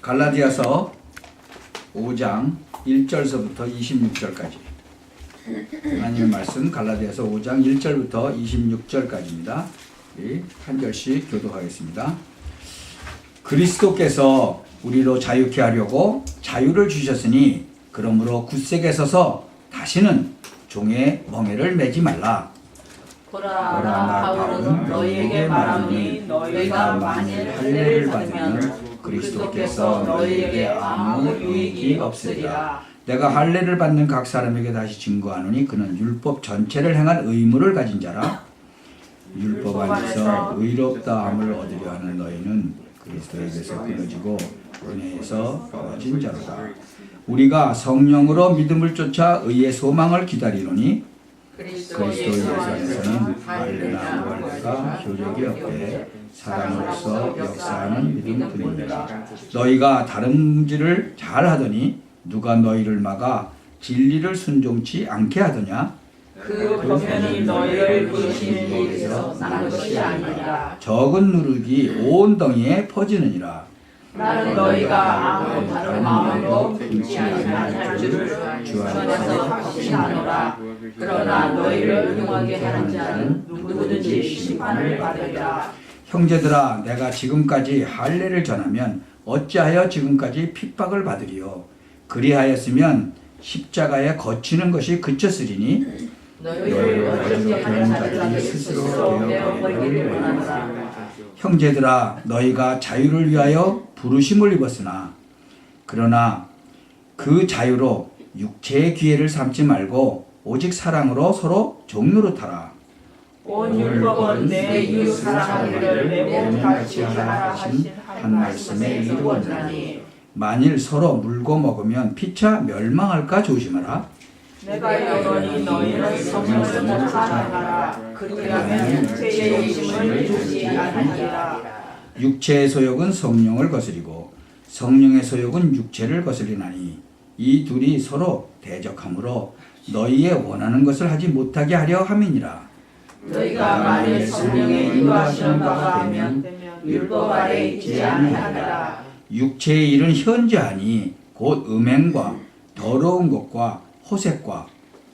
갈라디아서 5장 1절서부터 26절까지 하나님의 말씀 갈라디아서 5장 1절부터 26절까지입니다. 우리 한 절씩 교독하겠습니다. 그리스도께서 우리로 자유케 하려고 자유를 주셨으니 그러므로 굳세게 서서 다시는 종의 멍에를 매지 말라. 보라 나 바울은 너희에게 말하노니 너희가 만일 할례를 받으면 그리스도께서 너희에게 아무 유익이 없으리라. 내가 할례를 받는 각 사람에게 다시 증거하노니 그는 율법 전체를 행한 의무를 가진 자라. 율법 안에서 의롭다함을 얻으려 하는 너희는 그리스도에게서 끊어지고 은혜에서 떨어진 자로다. 우리가 성령으로 믿음을 쫓아 의의 소망을 기다리노니 그리스도 예수 안에서는 할례나 무할례가 효력이 없되 사랑으로서 역사하는 믿음 뿐이니라. 너희가 다름질을 잘하더니 누가 너희를 막아 진리를 순종치 않게 하더냐? 그 권면이 너희를 부르신 이에서 난 것이 아니라 적은 누룩이 온 덩이에 퍼지느니라. 나는 너희가 아무 다른 마음으로 듣지 아니할 줄을 주 안에서 확신하노라. 그러나 너희를 용하게 하는 자는 누구든지 심판을 받으리라. 형제들아, 내가 지금까지 할례를 전하면 어찌하여 지금까지 핍박을 받으리요? 그리하였으면 십자가에 거치는 것이 그쳤으리니 너희를 어지럽게 하는 자들이 스스로 되어버리기를 원하노라. 형제들아, 너희가 자유를 위하여 부르심을 입었으나 그러나 그 자유로 육체의 기회를 삼지 말고 오직 사랑으로 서로 종노릇하라. 온 율법은 내 이웃 사랑하기를 내 몸같이 하라 하신 한 말씀에 이루었나니 만일 서로 물고 먹으면 피차 멸망할까 조심하라. 내가 영원히 너희를 성령을 쫓아가라. 그리하면 육체의 욕심을 주지 아니하리라. 육체의 소욕은 성령을 거스리고 성령의 소욕은 육체를 거스리나니 이 둘이 서로 대적하므로 너희의 원하는 것을 하지 못하게 하려 함이니라. 너희가 만일 성령의 인도하시는 바가 되면 율법 아래 있지 아니하리라. 육체의 일은 현저하니 곧 음행과 더러운 것과 호색과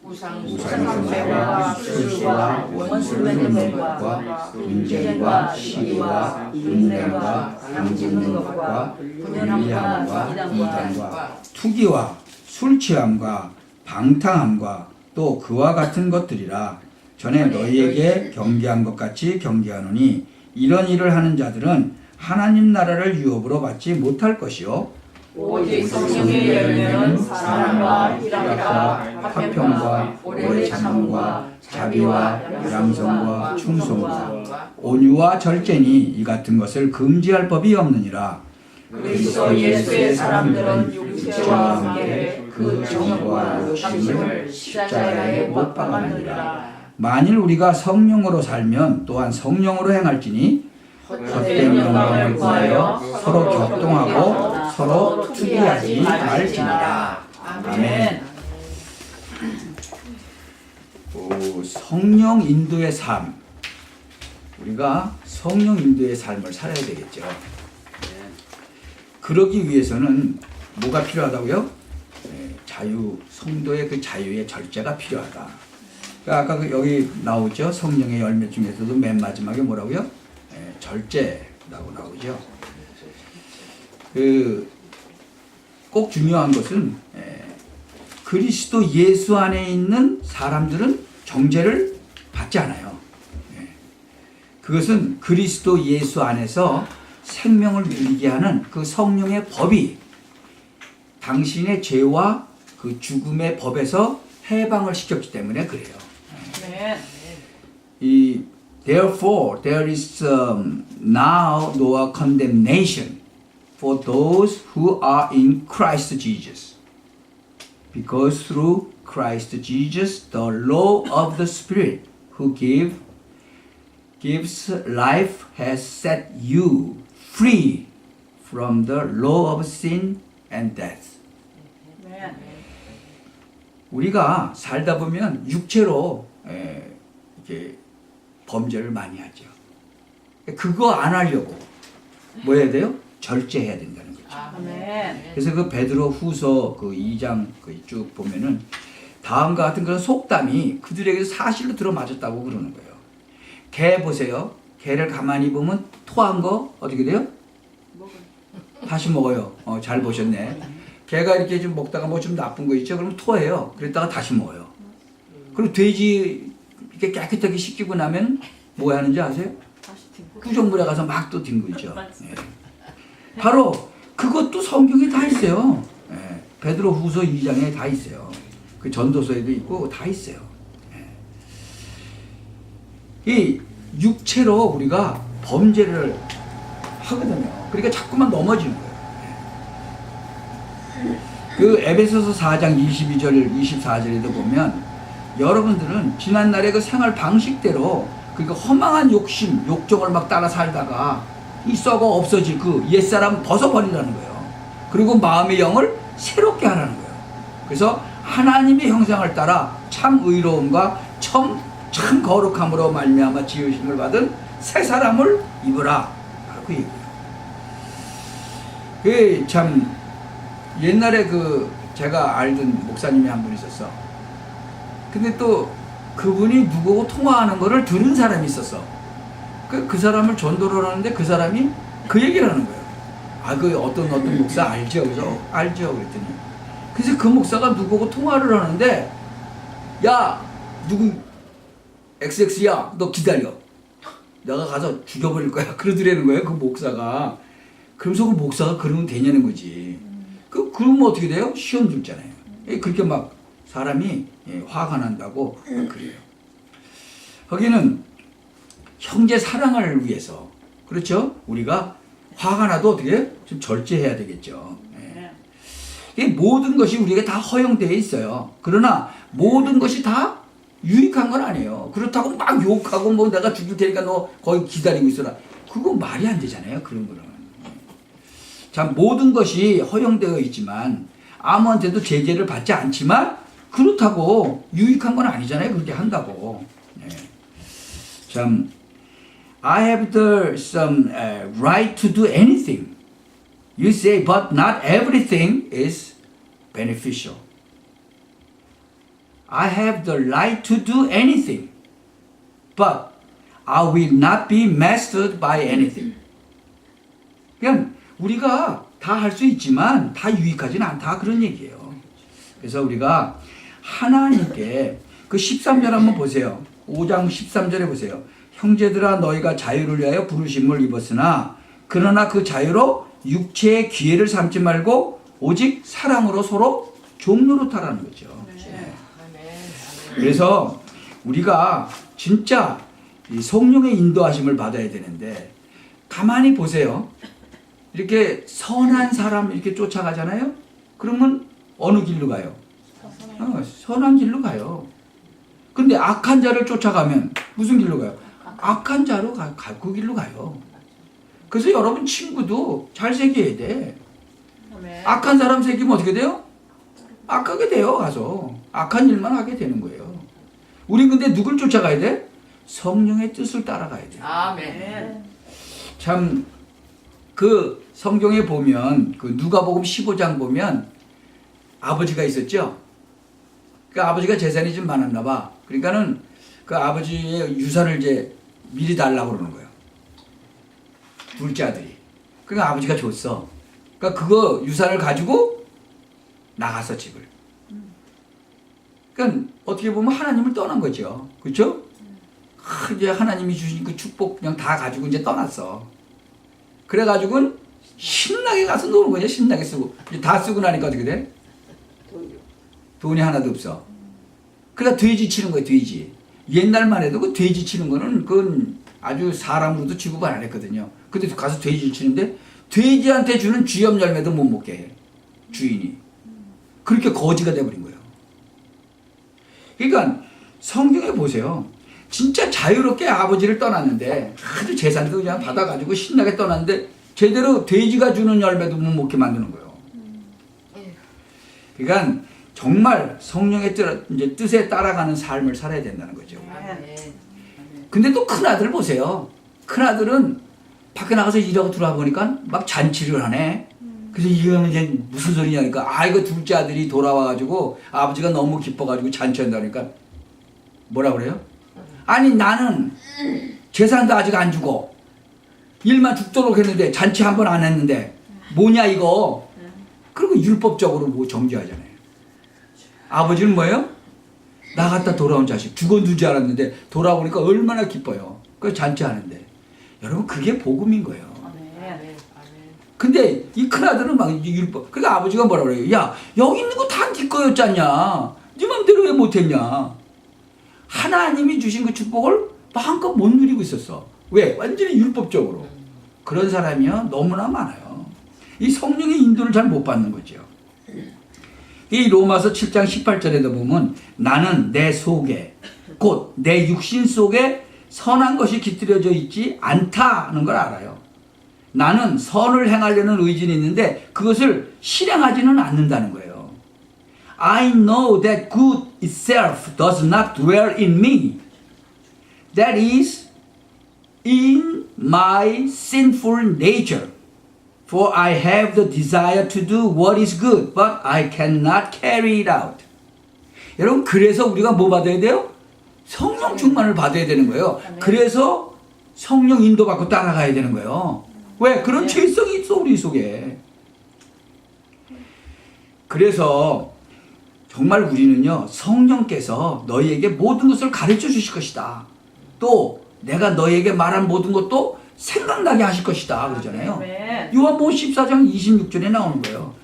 우상숭배와 술수와 원수 맺는 것과 분쟁과 시기와 분냄과 당짓는 것과 불의함과 이단과 투기와 술취함과 방탕함과 또 그와 같은 것들이라. 전에 너희에게 경계한 것 같이 경계하노니 이런 일을 하는 자들은 하나님 나라를 유업으로 받지 못할 것이요 오직 성령의 열매는 사랑과 희락과 화평과 오래 참음과 자비와 양성과 충성과 온유와 절제니 이 같은 것을 금지할 법이 없느니라. 그리스도 예수의 사람들은 육체와 함께 그 정욕과 욕심을 십자가에 못 박았느니라. 만일 우리가 성령으로 살면 또한 성령으로 행할지니 헛된 영광을 구하여 서로 격동하고 서로 투기하지 말지니라. 아멘. 성령 인도의 삶. 우리가 성령 인도의 삶을 살아야 되겠죠. 그러기 위해서는 뭐가 필요하다고요? 자유, 성도의 그 자유의 절제가 필요하다. 아까 여기 나오죠. 성령의 열매 중에서도 맨 마지막에 뭐라고요? 절제라고 나오죠. 꼭 중요한 것은 그리스도 예수 안에 있는 사람들은 정죄를 받지 않아요. 그것은 그리스도 예수 안에서 생명을 누리게 하는 그 성령의 법이 당신의 죄와 그 죽음의 법에서 해방을 시켰기 때문에 그래요. Therefore, there is now no condemnation for those who are in Christ Jesus. Because through Christ Jesus, the law of the Spirit who gives life has set you free from the law of sin and death. 우리가 살다 보면 육체로 이렇게 범죄를 많이 하죠. 그거 안 하려고 뭐 해야 돼요? 절제해야 된다는 거죠. 아멘. 그래서 그 베드로 후서 그 2장 쭉 보면은 다음과 같은 그런 속담이 그들에게서 사실로 들어맞았다고 그러는 거예요. 개 보세요. 개를 가만히 보면 토한 거 어떻게 돼요? 다시 먹어요. 잘 보셨네. 개가 이렇게 좀 먹다가 뭐 좀 나쁜 거 있죠? 그러면 토해요. 그랬다가 다시 먹어요. 그리고 돼지 이렇게 깨끗하게 씻기고 나면 뭐 하는지 아세요? 구정물에 가서 막 또 뒹굴죠. 예. 바로 그것도 성경에 다 있어요. 예. 베드로 후서 2장에 다 있어요. 그 전도서에도 있고 다 있어요. 예. 이 육체로 우리가 범죄를 하거든요. 그러니까 자꾸만 넘어지는 거예요. 그 에베소서 4장 22절 24절에도 보면 여러분들은 지난날의 그 생활 방식대로 그러니까 허망한 욕심, 욕정을 막 따라 살다가 이 썩어 없어질 그 옛사람 벗어버리라는 거예요. 그리고 마음의 영을 새롭게 하라는 거예요. 그래서 하나님의 형상을 따라 참 의로움과 참 거룩함으로 말미암아 지으심을 받은 새 사람을 입으라. 바로 그 얘기예요. 그 참 옛날에 그 제가 알던 목사님이 한 분 있었어. 근데 또 그분이 누구하고 통화하는 거를 들은 사람이 있었어. 그 사람을 전도를 하는데 그 사람이 그 얘기를 하는 거예요. 아, 그 어떤 목사 알죠? 그래서 알죠? 그랬더니. 그래서 그 목사가 누구하고 통화를 하는데 야, 누구 XX야, 너 기다려. 내가 가서 죽여버릴 거야. 그러더라는 거예요, 그 목사가. 그러면서 그 목사가 그러면 되냐는 거지. 그러면 어떻게 돼요? 시험 들잖아요. 그렇게 막 사람이 화가 난다고 그래요. 거기는 형제 사랑을 위해서, 그렇죠? 우리가 화가 나도 어떻게 좀 절제해야 되겠죠. 이 모든 것이 우리에게 다 허용되어 있어요. 그러나 모든 것이 다 유익한 건 아니에요. 그렇다고 막 욕하고 뭐 내가 죽일 테니까 너 거기 기다리고 있어라. 그거 말이 안 되잖아요. 그런 거는. 참 모든 것이 허용되어 있지만 아무한테도 제재를 받지 않지만 그렇다고 유익한 건 아니잖아요. 그렇게 한다고. 참 I have the some right to do anything. You say, but not everything is beneficial. I have the right to do anything, but I will not be mastered by anything. 그냥 우리가 다 할 수 있지만 다 유익하지는 않다 그런 얘기예요. 그래서 우리가 하나님께 그 13절 한번 보세요. 5장 13절에 보세요. 형제들아 너희가 자유를 위하여 부르심을 입었으나 그러나 그 자유로 육체의 기회를 삼지 말고 오직 사랑으로 서로 종노릇하라는 거죠. 네. 그래서 우리가 진짜 이 성령의 인도하심을 받아야 되는데 가만히 보세요. 이렇게 선한 사람 이렇게 쫓아가잖아요. 그러면 어느 길로 가요? 선한 길로 가요. 근데 악한 자를 쫓아가면 무슨 길로 가요? 악한 자로 그 길로 가요. 그래서 여러분 친구도 잘 새겨야 돼. 악한 사람 새기면 어떻게 돼요? 악하게 돼요. 가서 악한 일만 하게 되는 거예요. 우린 근데 누굴 쫓아가야 돼? 성령의 뜻을 따라가야 돼. 아멘. 참 그 성경에 보면 그 누가복음 15장 보면 아버지가 있었죠. 그 아버지가 재산이 좀 많았나 봐. 그러니까는 그 아버지의 유산을 이제 미리 달라고 그러는 거예요. 둘째 아들이. 그러니까 아버지가 줬어. 그러니까 그거 유산을 가지고 나갔어, 집을. 그러니까 어떻게 보면 하나님을 떠난 거죠. 그렇죠? 이제 하나님이 주신 그 축복 그냥 다 가지고 이제 떠났어. 그래가지고는 신나게 가서 노는 거죠. 신나게 쓰고. 이제 다 쓰고 나니까 어떻게 돼? 돈이 하나도 없어. 그러니까 돼지 치는 거예요, 돼지. 옛날만 해도 그 돼지 치는 거는 그건 아주 사람으로도 취급을 안 했거든요. 근데 가서 돼지 치는데 돼지한테 주는 쥐염 열매도 못 먹게 해. 주인이. 그렇게 거지가 돼버린 거예요. 그러니까 성경에 보세요. 진짜 자유롭게 아버지를 떠났는데 아주 재산도 그냥 받아가지고 신나게 떠났는데 제대로 돼지가 주는 열매도 못 먹게 만드는 거예요. 그러니까 정말 성령의 뜻에 따라가는 삶을 살아야 된다는 거죠. 근데 또 큰아들 보세요. 큰아들은 밖에 나가서 일하고 들어와 보니까 막 잔치를 하네. 그래서 이거는 이제 무슨 소리냐니까, 아, 이거 둘째 아들이 돌아와가지고 아버지가 너무 기뻐가지고 잔치한다니까 뭐라 그래요? 아니, 나는 재산도 아직 안 주고 일만 죽도록 했는데 잔치 한 번 안 했는데 뭐냐 이거. 그리고 율법적으로 뭐 정죄하잖아요. 아버지는 뭐예요? 나갔다 돌아온 자식 죽어둔 줄 알았는데 돌아오니까 얼마나 기뻐요. 그래서 잔치하는데. 여러분, 그게 복음인 거예요. 근데 이 큰아들은 막 율법. 그러니까 아버지가 뭐라 그래요? 야, 여기 있는 거 다 네 거였잖냐. 네 맘대로 왜 못했냐. 하나님이 주신 그 축복을 마음껏 못 누리고 있었어. 왜? 완전히 율법적으로. 그런 사람이요 너무나 많아요. 이 성령의 인도를 잘 못 받는 거죠. 이 로마서 7장 18절에도 보면 나는 내 속에 곧 내 육신 속에 선한 것이 깃들여져 있지 않다는 걸 알아요. 나는 선을 행하려는 의지는 있는데 그것을 실행하지는 않는다는 거예요. I know that good itself does not dwell in me. That is in my sinful nature. For I have the desire to do what is good, but I cannot carry it out. 여러분, 그래서 우리가 뭐 받아야 돼요? 성령 충만을 받아야 되는 거예요. 그래서 성령 인도받고 따라가야 되는 거예요. 왜? 그런 죄성이 있어 우리 속에. 그래서 정말 우리는요, 성령께서 너희에게 모든 것을 가르쳐 주실 것이다. 또 내가 너희에게 말한 모든 것도 생각나게 하실 것이다 그러잖아요. 요한복음 14장 26절에 나오는 거예요.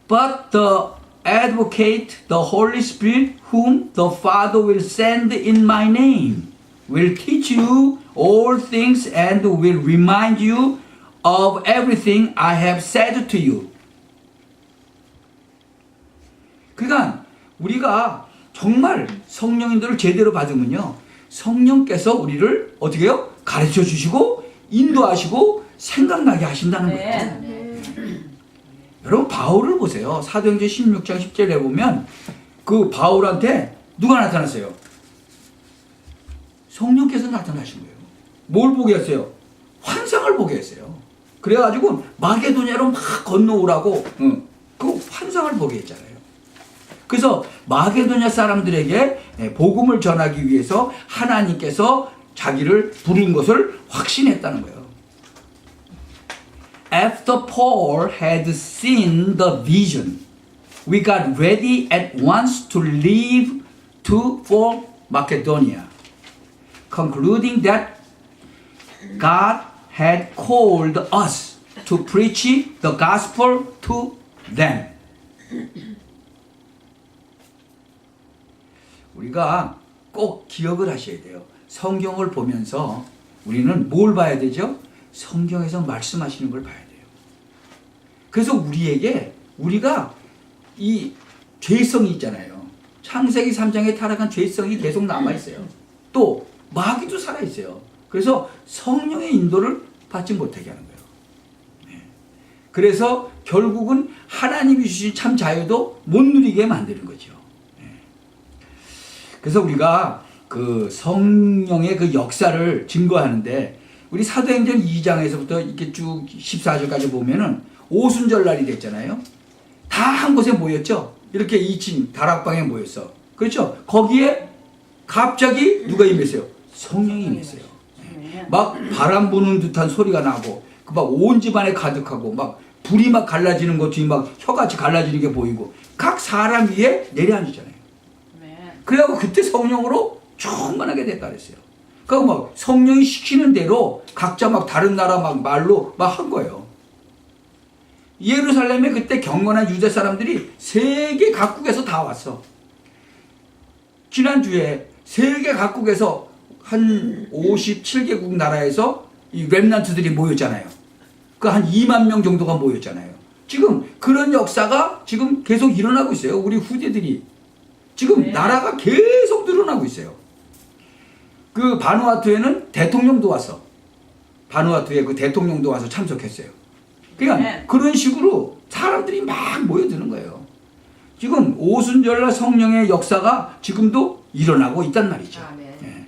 But the advocate, the Holy Spirit, whom the Father will send in my name, will teach you all things and will remind you of everything I have said to you. 그러니까 우리가 정말 성령 인도를 제대로 받으면요, 성령께서 우리를 어떻게 해요? 가르쳐 주시고 인도하시고 생각나게 하신다는 거예요. 여러분, 바울을 보세요. 사도행전 16장 10절에 보면 그 바울한테 누가 나타났어요? 성령께서 나타나신 거예요. 뭘 보게 했어요? 환상을 보게 했어요. 그래가지고 마게도냐로 막 건너오라고 그 환상을 보게 했잖아요. 그래서 마게도냐 사람들에게 복음을 전하기 위해서 하나님께서 자기를 부른 것을 확신했다는 거예요. After Paul had seen the vision, we got ready at once to leave for Macedonia, concluding that God had called us to preach the gospel to them. 우리가 꼭 기억을 하셔야 돼요. 성경을 보면서 우리는 뭘 봐야 되죠? 성경에서 말씀하시는 걸 봐야 돼요. 그래서 우리가 이 죄성이 있잖아요. 창세기 3장에 타락한 죄성이 계속 남아있어요. 또 마귀도 살아있어요. 그래서 성령의 인도를 받지 못하게 하는 거예요. 네. 그래서 결국은 하나님이 주신 참 자유도 못 누리게 만드는 거죠. 네. 그래서 우리가 그 성령의 그 역사를 증거하는데 우리 사도행전 2장에서부터 이렇게 쭉 14절까지 보면은 오순절날이 됐잖아요. 다 한 곳에 모였죠. 이렇게 2층 다락방에 모였어. 그렇죠? 거기에 갑자기 누가 임했어요? 성령이 임했어요. 막 바람 부는 듯한 소리가 나고 막 온 집안에 가득하고 막 불이 막 갈라지는 것이 막 혀같이 갈라지는 게 보이고 각 사람 위에 내려앉잖아요. 그래갖고 그때 성령으로 충만하게 됐다 그랬어요. 그러니까 막 성령이 시키는 대로 각자 막 다른 나라 막 말로 막 한 거예요. 예루살렘에 그때 경건한 유대 사람들이 세계 각국에서 다 왔어. 지난주에 세계 각국에서 한 57개국 나라에서 이 렘넌트들이 모였잖아요. 그 한 2만 명 정도가 모였잖아요. 지금 그런 역사가 지금 계속 일어나고 있어요. 우리 후대들이. 지금 나라가 계속 늘어나고 있어요. 그 바누아투에는 대통령도 왔어. 바누아투에 그 대통령도 와서 참석했어요. 그러니까 그런 식으로 사람들이 막 모여드는 거예요. 지금 오순절날 성령의 역사가 지금도 일어나고 있단 말이죠. 네.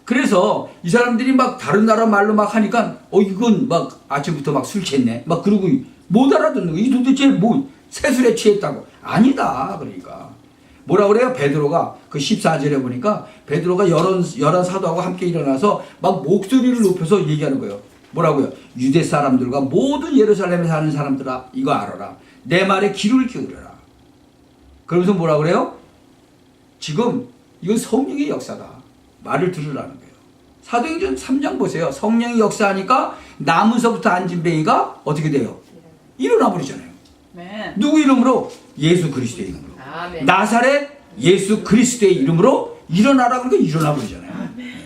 그래서 이 사람들이 막 다른 나라 말로 막 하니까 이건 막 아침부터 막 술 취했네 막 그러고 못 알아듣는 거. 이 도대체 뭐 새술에 취했다고. 아니다. 그러니까 뭐라 그래요? 베드로가 그 14절에 보니까 베드로가 열한 사도하고 함께 일어나서 막 목소리를 높여서 얘기하는 거예요. 뭐라고요? 유대 사람들과 모든 예루살렘에 사는 사람들아 이거 알아라. 내 말에 귀를 기울여라. 그러면서 뭐라 그래요? 지금 이건 성령의 역사다. 말을 들으라는 거예요. 사도행전 3장 보세요. 성령이 역사하니까 나무서부터 안진뱅이가 어떻게 돼요? 일어나 버리잖아요. 네. 누구 이름으로? 예수 그리스도의 이름으로. 아멘. 나사렛 예수 그리스도의 이름으로 일어나라 그러니까 일어나 버리잖아요.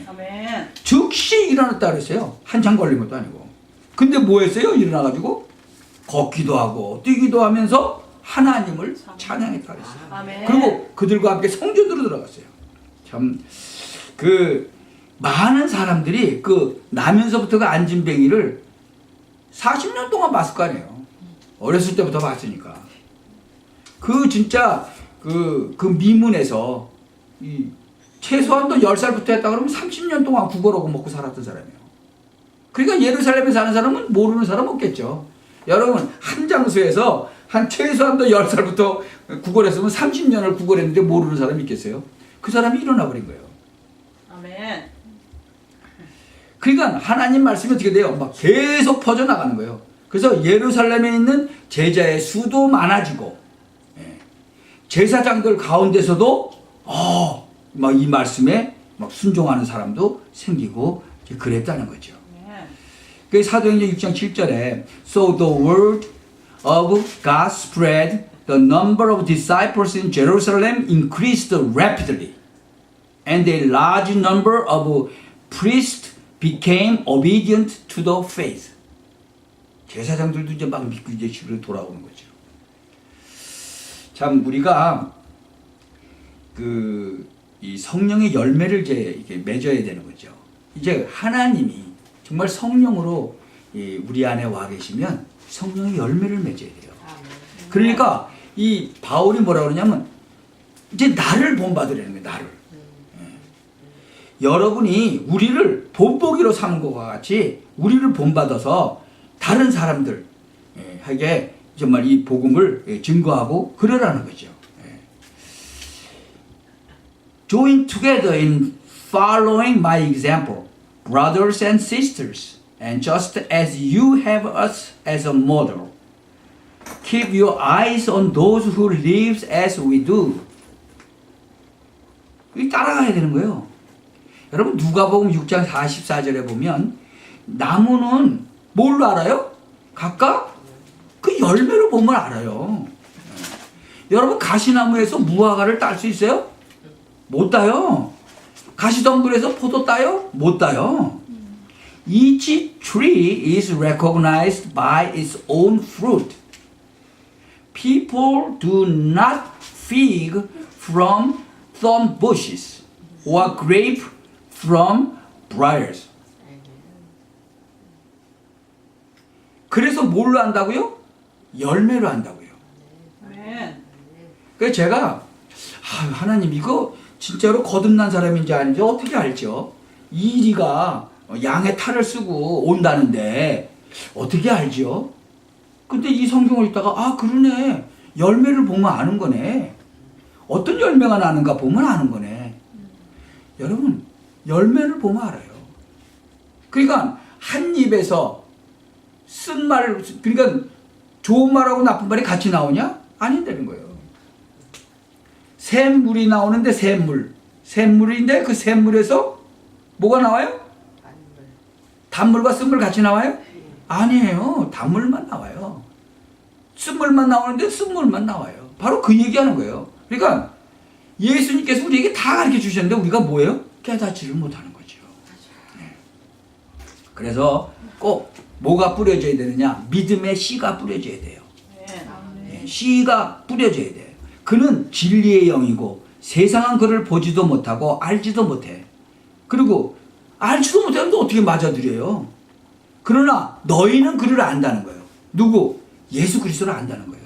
아멘. 즉시 일어났다 그랬어요. 한참 걸린 것도 아니고. 근데 뭐 했어요? 일어나가지고 걷기도 하고 뛰기도 하면서 하나님을 찬양했다 그랬어요. 아멘. 그리고 그들과 함께 성전으로 들어갔어요. 참 그 많은 사람들이 그 나면서부터가 안진뱅이를 40년 동안 봤을 거 아니에요. 어렸을 때부터 봤으니까. 그 진짜 그 미문에서 이 최소한도 10살부터 했다 그러면 30년 동안 국어로고 먹고 살았던 사람이에요. 그러니까 예루살렘에 사는 사람은 모르는 사람 없겠죠. 여러분 한 장소에서 한 최소한도 10살부터 국어를 했으면 30년을 국어를 했는데 모르는 사람이 있겠어요? 그 사람이 일어나 버린 거예요. 아멘. 그러니까 하나님 말씀이 어떻게 돼요? 막 계속 퍼져나가는 거예요. 그래서 예루살렘에 있는 제자의 수도 많아지고 제사장들 가운데서도 막 이 말씀에 막 순종하는 사람도 생기고 그랬다는 거죠. 그 사도행전 6장 7절에 So the word of God spread, the number of disciples in Jerusalem increased rapidly, and a large number of priests became obedient to the faith. 제사장들도 이제 막 믿고 이제 집으로 돌아오는 거죠. 참 우리가 이 성령의 열매를 이제 이렇게 맺어야 되는 거죠. 이제 하나님이 정말 성령으로 우리 안에 와 계시면 성령의 열매를 맺어야 돼요. 그러니까 이 바울이 뭐라 그러냐면 이제 나를 본받으라는 거예요. 나를. 여러분이 우리를 본보기로 삼은 것과 같이 우리를 본받아서 다른 사람들에게 정말 이 복음을 증거하고 그러라는 거죠. Join together in following my example, brothers and sisters, and just as you have us as a model, keep your eyes on those who live as we do. 따라가야 되는 거예요. 여러분 누가복음 6장 44절에 보면 나무는 뭘로 알아요? 각각 그 열매로 보면 알아요. 여러분 가시나무에서 무화과를 딸 수 있어요? 못 따요. 가시덤불에서 포도 따요? 못 따요. Each tree is recognized by its own fruit. People do not fig from thorn bushes or grape from briars. 그래서 뭘로 한다고요? 열매로 한다고요. 그래서 제가 하나님 이거 진짜로 거듭난 사람인지 아닌지 어떻게 알죠? 이리가 양의 탈을 쓰고 온다는데 어떻게 알죠? 근데 이 성경을 읽다가 그러네. 열매를 보면 아는 거네. 어떤 열매가 나는가 보면 아는 거네. 여러분 열매를 보면 알아요. 그러니까 한 입에서 쓴 말, 그러니까 좋은 말하고 나쁜 말이 같이 나오냐? 아닌다는 거예요. 샘물이 나오는데 샘물인데 그 샘물에서 뭐가 나와요? 단물과 쓴물 같이 나와요? 아니에요. 단물만 나와요. 쓴물만 나오는데 쓴물만 나와요. 바로 그 얘기하는 거예요. 그러니까 예수님께서 우리에게 다 가르쳐 주셨는데 우리가 뭐예요? 깨닫지를 못하는 거죠. 그래서 꼭 뭐가 뿌려져야 되느냐? 믿음의 씨가 뿌려져야 돼요. 씨가 뿌려져야 돼요. 그는 진리의 영이고 세상은 그를 보지도 못하고 알지도 못해. 그리고 알지도 못하는데 어떻게 맞아들여요? 그러나 너희는 그를 안다는 거예요. 누구? 예수 그리스도를 안다는 거예요.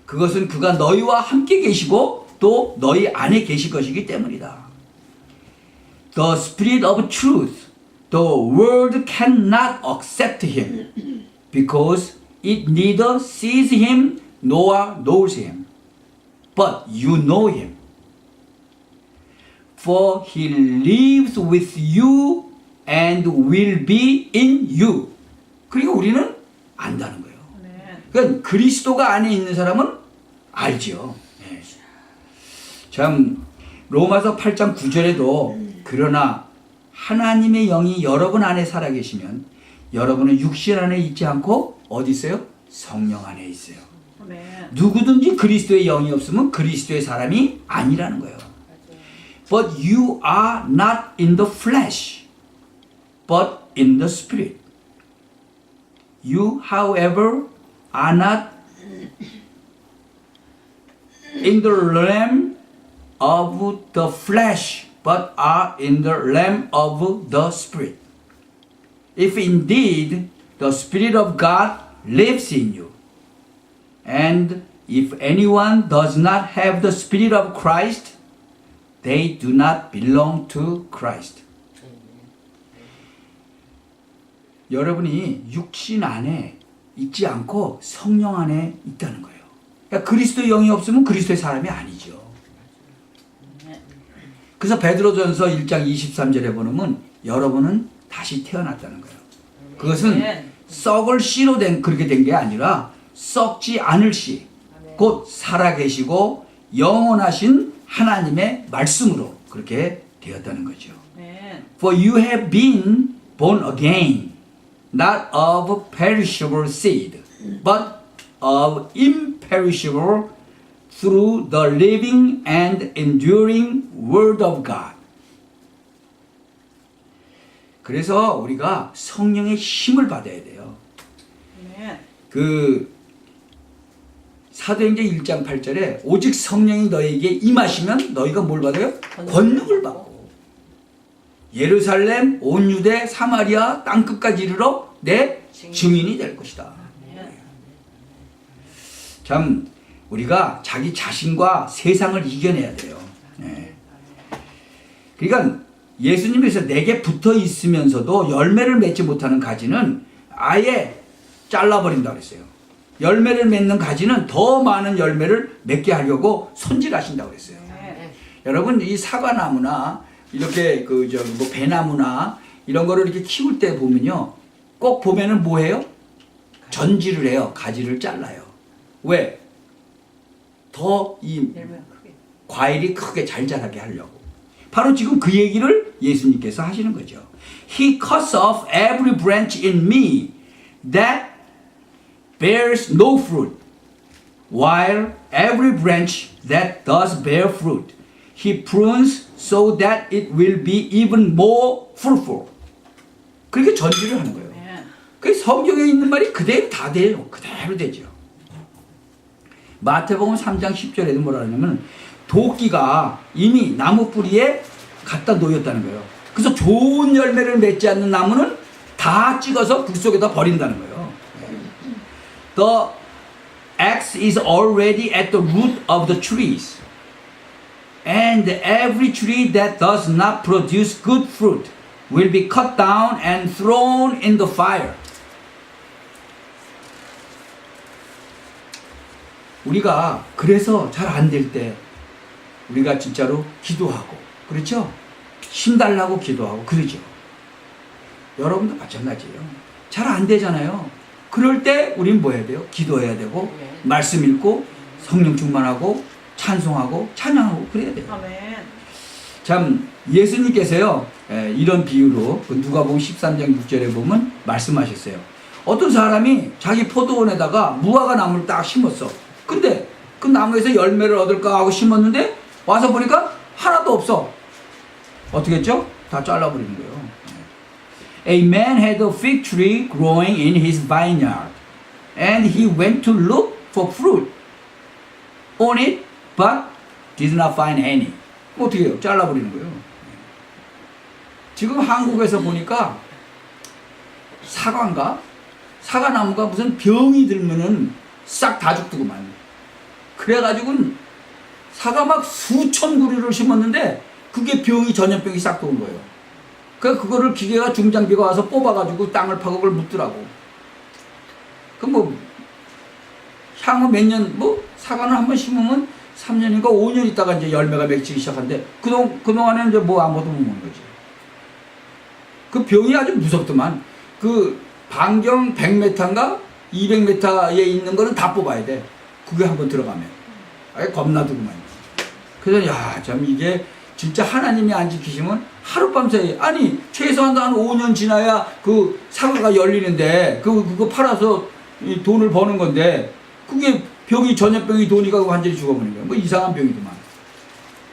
그것은 그가 너희와 함께 계시고 또 너희 안에 계실 것이기 때문이다. the spirit of truth, the world cannot accept him because it neither sees him nor knows him. But you know him. For he lives with you and will be in you. 그리고 우리는 안다는 거예요. 그러니까 그리스도가 안에 있는 사람은 알죠. 네. 참 로마서 8장 9절에도 그러나 하나님의 영이 여러분 안에 살아계시면 여러분은 육신 안에 있지 않고 어디 있어요? 성령 안에 있어요. 누구든지 그리스도의 영이 없으면 그리스도의 사람이 아니라는 거예요. But you are not in the flesh, but in the spirit. You, however, are not in the realm of the flesh, but are in the realm of the spirit. If indeed the Spirit of God lives in you, and if anyone does not have the Spirit of Christ, they do not belong to Christ. 여러분이 육신 안에 있지 않고 성령 안에 있다는 거예요. 그러니까 그리스도의 영이 없으면 그리스도의 사람이 아니죠. 그래서 베드로전서 1장 23절에 보면 여러분은 다시 태어났다는 거예요. 그것은 썩을 씨로 그렇게 된 게 아니라 썩지 않을 씨, 곧 살아계시고 영원하신 하나님의 말씀으로 그렇게 되었다는 거죠. For you have been born again, not of perishable seed, but of imperishable through the living and enduring Word of God. 그래서 우리가 성령의 힘을 받아야 돼요. 그 사도행전 1장 8절에 오직 성령이 너에게 임하시면 너희가 뭘 받아요? 권능을 받고 예루살렘, 온 유대, 사마리아 땅끝까지 이르러 내 증인이 될 것이다. 참 우리가 자기 자신과 세상을 이겨내야 돼요. 그러니까 예수님께서 내게 붙어 있으면서도 열매를 맺지 못하는 가지는 아예 잘라버린다고 그랬어요. 열매를 맺는 가지는 더 많은 열매를 맺게 하려고 손질하신다고 그랬어요. 여러분 이 사과나무나 이렇게 뭐 배나무나 이런 거를 이렇게 키울 때 보면요, 꼭 보면은 뭐 해요? 전지를 해요. 가지를 잘라요. 왜? 더 이 과일이 크게 잘 자라게 하려고. 바로 지금 그 얘기를 예수님께서 하시는 거죠. He cuts off every branch in me that bears no fruit, while every branch that does bear fruit, he prunes so that it will be even more fruitful. 그렇게 전지를 하는 거예요. 그 성경에 있는 말이 그대로 다 돼요. 그대로 되죠. 마태복음 3장 10절에도 뭐라 하냐면 도끼가 이미 나무 뿌리에 갖다 놓였다는 거예요. 그래서 좋은 열매를 맺지 않는 나무는 다 찍어서 불 속에다 버린다는 거예요. The axe is already at the root of the trees, and every tree that does not produce good fruit will be cut down and thrown in the fire. 우리가 그래서 잘 안 될 때 우리가 진짜로 기도하고 그렇죠? 힘 달라고 기도하고 그러죠. 여러분도 마찬가지예요. 잘 안 되잖아요. 그럴 때 우린 뭐 해야 돼요? 기도해야 되고 말씀 읽고 성령 충만하고 찬송하고 찬양하고 그래야 돼요. 아멘. 참 예수님께서요 이런 비유로 누가복음 13장 6절에 보면 말씀하셨어요. 어떤 사람이 자기 포도원에다가 무화과 나무를 딱 심었어. 근데 그 나무에서 열매를 얻을까 하고 심었는데 와서 보니까 하나도 없어. 어떻게 했죠? 다 잘라버리는 거예요. A man had a fig tree growing in his vineyard, and he went to look for fruit on it, but did not find any. 어떻게 해요? 잘라버리는 거예요. 지금 한국에서 보니까 사과인가? 사과나무가 무슨 병이 들면은 싹 다 죽더구만. 그래가지고 사과 막 수천 그루를 심었는데 그게 병이 전염병이 싹 도는 거예요. 그러니까 그거를 기계가 중장비가 와서 뽑아가지고 땅을 파고 그걸 묻더라고. 그 뭐 향후 몇 년, 뭐 사과는 한번 심으면 3년인가 5년 있다가 이제 열매가 맺히기 시작하는데 그동안에 이제 뭐 아무것도 못 먹는 거지. 그 병이 아주 무섭더만. 그 반경 100m인가 200m에 있는 거는 다 뽑아야 돼. 그게 한번 들어가면. 아예 겁나더구만. 그래서 야, 참 이게 진짜 하나님이 안 지키시면 하룻밤 사이에, 아니 최소한 한 5년 지나야 그 사과가 열리는데 그거 팔아서 돈을 버는 건데 그게 병이 전염병이 도니까 완전히 죽어버린 거야. 뭐 이상한 병이더만.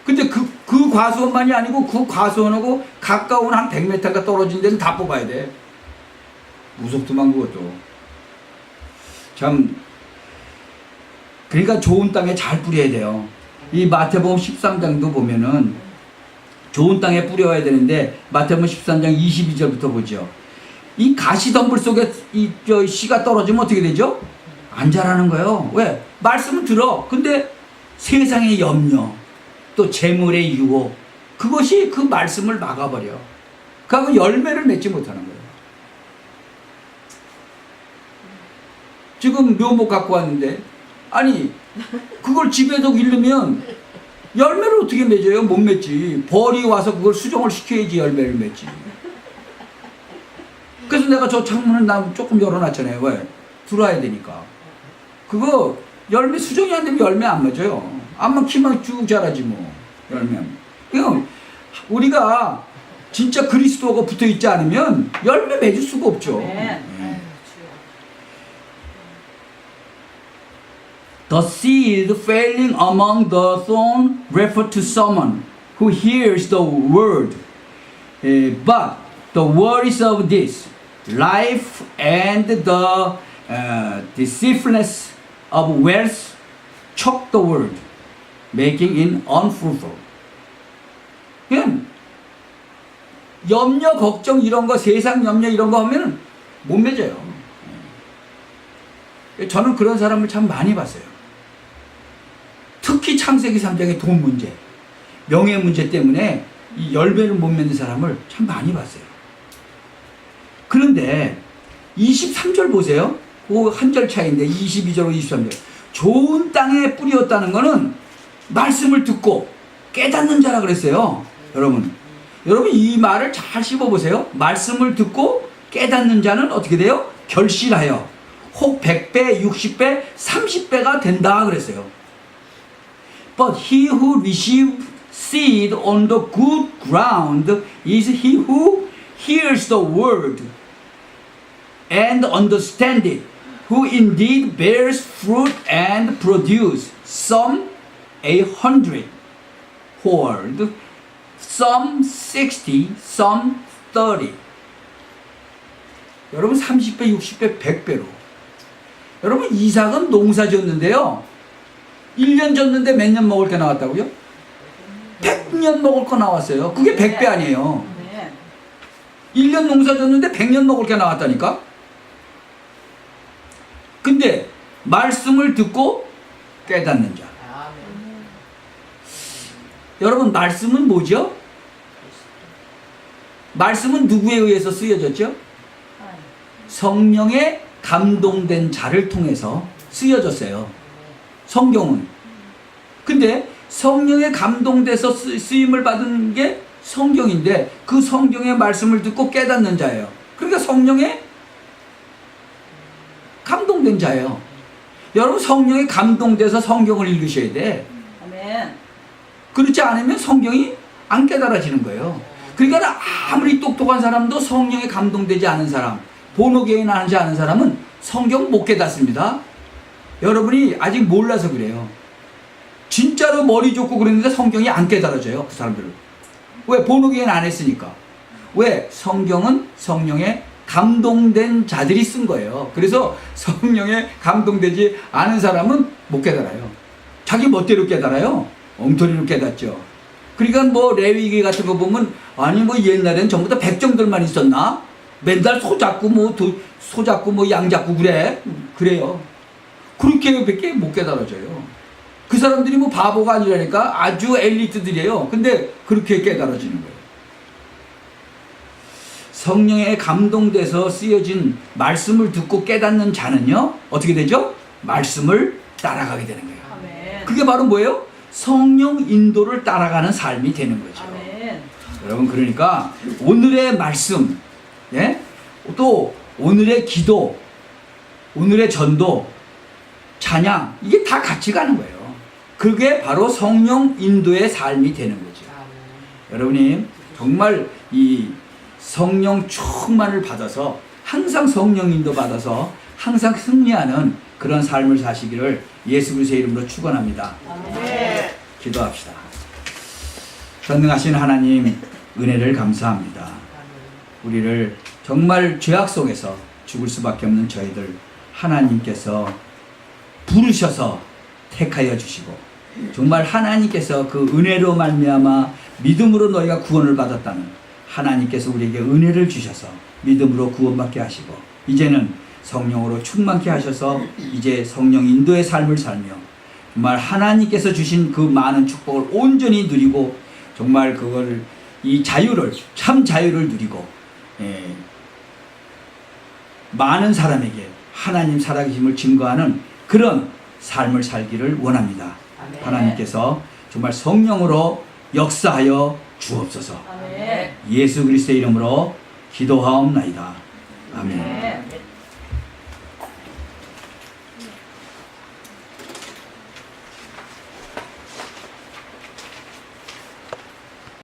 근데 그 과수원만이 아니고 그 과수원하고 가까운 한 100m가 떨어진 데는 다 뽑아야 돼. 무섭더만 그것도. 참 그러니까 좋은 땅에 잘 뿌려야 돼요. 이 마태복음 13장도 보면은 좋은 땅에 뿌려야 되는데 마태복음 13장 22절부터 보죠. 이 가시덤불 속에 저 씨가 떨어지면 어떻게 되죠? 안 자라는 거예요. 왜? 말씀은 들어. 근데 세상의 염려, 또 재물의 유혹, 그것이 그 말씀을 막아버려. 그러면 열매를 맺지 못하는 거예요. 지금 묘목 갖고 왔는데, 아니 그걸 집에서 기르면 열매를 어떻게 맺어요? 못 맺지. 벌이 와서 그걸 수정을 시켜야지 열매를 맺지. 그래서 내가 저 창문을 조금 열어놨잖아요. 왜? 들어와야 되니까. 그거 열매 수정이 안 되면 열매 안 맺어요. 암만 키만 쭉 자라지 뭐. 열매 안. 그러니까 우리가 진짜 그리스도가 붙어 있지 않으면 열매 맺을 수가 없죠. 네. The seed falling among the thorn refer to someone who hears the word, but the worries of this life and the deceitfulness of wealth choke the word, making it unfruitful. 그냥 염려, 걱정 이런 거, 세상 염려 이런 거 하면 못 맺어요. 저는 그런 사람을 참 많이 봤어요. 특히 창세기 3장의 돈 문제, 명예 문제 때문에 이 열매를 못 맺는 사람을 참 많이 봤어요. 그런데 23절 보세요. 그 한 절 차이인데 22절로 23절. 좋은 땅에 뿌렸다는 거는 말씀을 듣고 깨닫는 자라 그랬어요. 여러분 이 말을 잘 씹어보세요. 말씀을 듣고 깨닫는 자는 어떻게 돼요? 결실하여 혹 100배, 60배, 30배가 된다 그랬어요. But he who receives seed on the good ground is he who hears the word and understands it, who indeed bears fruit and produce some 100-fold, some 60, some 30. 여러분 30배, 60배, 100배로. 여러분 이삭은 농사 지었는데요. 1년 졌는데 몇 년 먹을 게 나왔다고요? 100년 먹을 거 나왔어요. 그게 100배 아니에요. 1년 농사 졌는데 100년 먹을 게 나왔다니까? 근데 말씀을 듣고 깨닫는 자. 여러분 말씀은 뭐죠? 말씀은 누구에 의해서 쓰여졌죠? 성령의 감동된 자를 통해서 쓰여졌어요. 성경은. 근데 성령에 감동돼서 쓰임을 받은 게 성경인데 그 성경의 말씀을 듣고 깨닫는 자예요. 그러니까 성령에 감동된 자예요. 여러분 성령에 감동돼서 성경을 읽으셔야 돼. 아멘. 그렇지 않으면 성경이 안 깨달아지는 거예요. 그러니까 아무리 똑똑한 사람도 성령에 감동되지 않은 사람, 본어게인 하지 않은 사람은 성경 못 깨닫습니다. 여러분이 아직 몰라서 그래요. 진짜로 머리 좋고 그랬는데 성경이 안 깨달아져요. 그 사람들은. 왜? 본어게인 안 했으니까. 왜? 성경은 성령에 감동된 자들이 쓴 거예요. 그래서 성령에 감동되지 않은 사람은 못 깨달아요. 자기 멋대로 깨달아요. 엉터리로 깨닫죠. 그러니까 뭐 레위기 같은 거 보면 아니 뭐 옛날엔 전부 다 백정들만 있었나? 맨날 소 잡고 소 잡고 양 잡고 그래요. 그렇게밖에 못 깨달아져요. 그 사람들이 뭐 바보가 아니라니까 아주 엘리트들이에요. 근데 그렇게 깨달아지는 거예요. 성령에 감동돼서 쓰여진 말씀을 듣고 깨닫는 자는요, 어떻게 되죠? 말씀을 따라가게 되는 거예요. 아멘. 그게 바로 뭐예요? 성령 인도를 따라가는 삶이 되는 거죠. 아멘. 여러분, 그러니까 오늘의 말씀, 예? 또 오늘의 기도, 오늘의 전도, 찬양, 이게 다 같이 가는 거예요. 그게 바로 성령 인도의 삶이 되는 거죠. 여러분이 정말 이 성령 충만을 받아서 항상 성령 인도 받아서 항상 승리하는 그런 삶을 사시기를 예수 그리스도의 이름으로 축원합니다. 아멘. 기도합시다. 전능하신 하나님, 은혜를 감사합니다. 우리를 정말 죄악 속에서 죽을 수밖에 없는 저희들 하나님께서 부르셔서 택하여 주시고, 정말 하나님께서 그 은혜로 말미암아 믿음으로 너희가 구원을 받았다는 하나님께서 우리에게 은혜를 주셔서 믿음으로 구원받게 하시고, 이제는 성령으로 충만케 하셔서 이제 성령 인도의 삶을 살며 정말 하나님께서 주신 그 많은 축복을 온전히 누리고, 정말 그걸 이 자유를, 참 자유를 누리고, 많은 사람에게 하나님 살아계심을 증거하는 그런 삶을 살기를 원합니다. 아멘. 하나님께서 정말 성령으로 역사하여 주옵소서. 아멘. 예수 그리스도의 이름으로 기도하옵나이다. 아멘. 아멘.